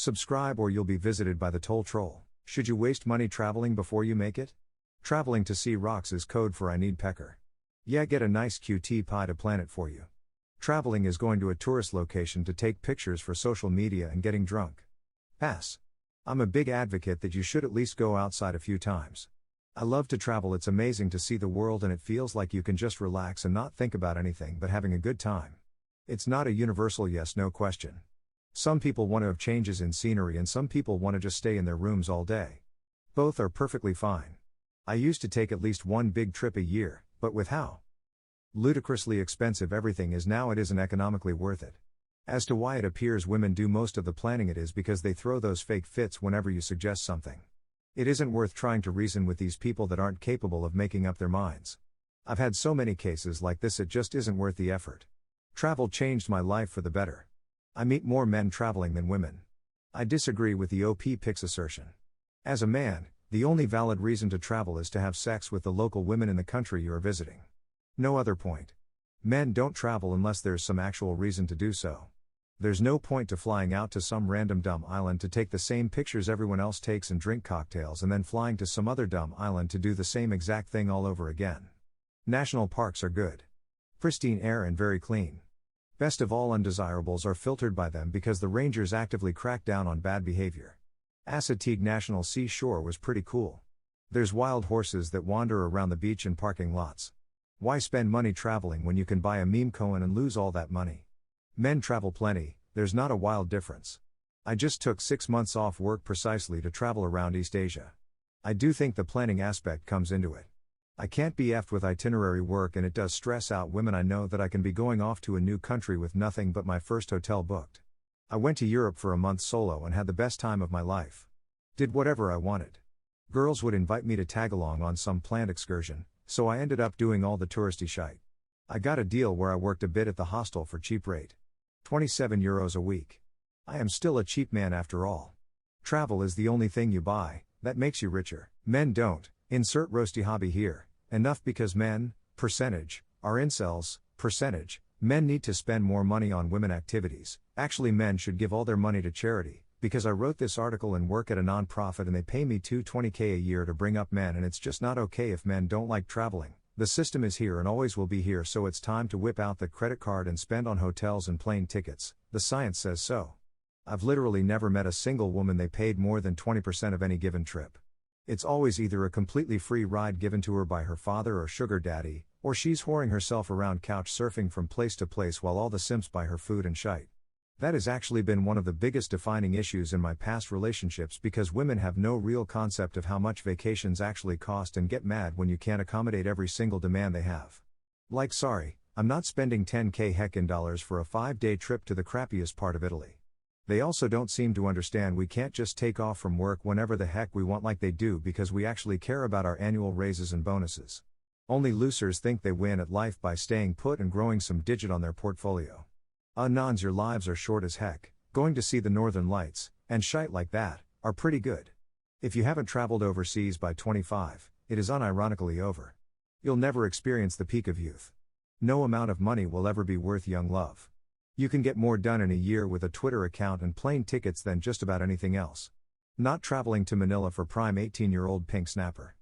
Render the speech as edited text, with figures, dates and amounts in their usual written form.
Subscribe or you'll be visited by the toll troll. Should you waste money traveling before you make it? Traveling to see rocks is code for I need pecker. Yeah, get a nice QT pie to plan it for you. Traveling is going to a tourist location to take pictures for social media and getting drunk. Pass. I'm a big advocate that you should at least go outside a few times. I love to travel, it's amazing to see the world and it feels like you can just relax and not think about anything but having a good time. It's not a universal yes/no question. Some people want to have changes in scenery and some people want to just stay in their rooms all day. Both are perfectly fine. I used to take at least one big trip a year, but with how ludicrously expensive everything is now, it isn't economically worth it. As to why it appears women do most of the planning, it is because they throw those fake fits whenever you suggest something. It isn't worth trying to reason with these people that aren't capable of making up their minds. I've had so many cases like this, it just isn't worth the effort. Travel changed my life for the better. I meet more men traveling than women. I disagree with the OP Picks assertion. As a man, the only valid reason to travel is to have sex with the local women in the country you are visiting. No other point. Men don't travel unless there's some actual reason to do so. There's no point to flying out to some random dumb island to take the same pictures everyone else takes and drink cocktails and then flying to some other dumb island to do the same exact thing all over again. National parks are good. Pristine air and very clean. Best of all, undesirables are filtered by them because the rangers actively crack down on bad behavior. Assateague National Seashore was pretty cool. There's wild horses that wander around the beach and parking lots. Why spend money traveling when you can buy a meme coin and lose all that money? Men travel plenty, there's not a wild difference. I just took 6 months off work precisely to travel around East Asia. I do think the planning aspect comes into it. I can't be effed with itinerary work and it does stress out women. I know that I can be going off to a new country with nothing but my first hotel booked. I went to Europe for a month solo and had the best time of my life. Did whatever I wanted. Girls would invite me to tag along on some planned excursion, so I ended up doing all the touristy shite. I got a deal where I worked a bit at the hostel for cheap rate. €27 a week. I am still a cheap man after all. Travel is the only thing you buy that makes you richer. Men don't. Insert roasty hobby here. Enough because men, percentage, are incels, percentage. Men need to spend more money on women activities. Actually, men should give all their money to charity, because I wrote this article and work at a non-profit and they pay me $220K a year to bring up men, and it's just not okay if men don't like traveling. The system is here and always will be here, so it's time to whip out the credit card and spend on hotels and plane tickets. The science says so. I've literally never met a single woman they paid more than 20% of any given trip. It's always either a completely free ride given to her by her father or sugar daddy, or she's whoring herself around couch surfing from place to place while all the simps buy her food and shite. That has actually been one of the biggest defining issues in my past relationships, because women have no real concept of how much vacations actually cost and get mad when you can't accommodate every single demand they have. Like, sorry, I'm not spending 10K heckin' dollars for a 5-day trip to the crappiest part of Italy. They also don't seem to understand we can't just take off from work whenever the heck we want like they do, because we actually care about our annual raises and bonuses. Only losers think they win at life by staying put and growing some digit on their portfolio. Nons, your lives are short as heck. Going to see the Northern Lights, and shite like that, are pretty good. If you haven't traveled overseas by 25, it is unironically over. You'll never experience the peak of youth. No amount of money will ever be worth young love. You can get more done in a year with a Twitter account and plane tickets than just about anything else. Not traveling to Manila for prime 18-year-old pink snapper.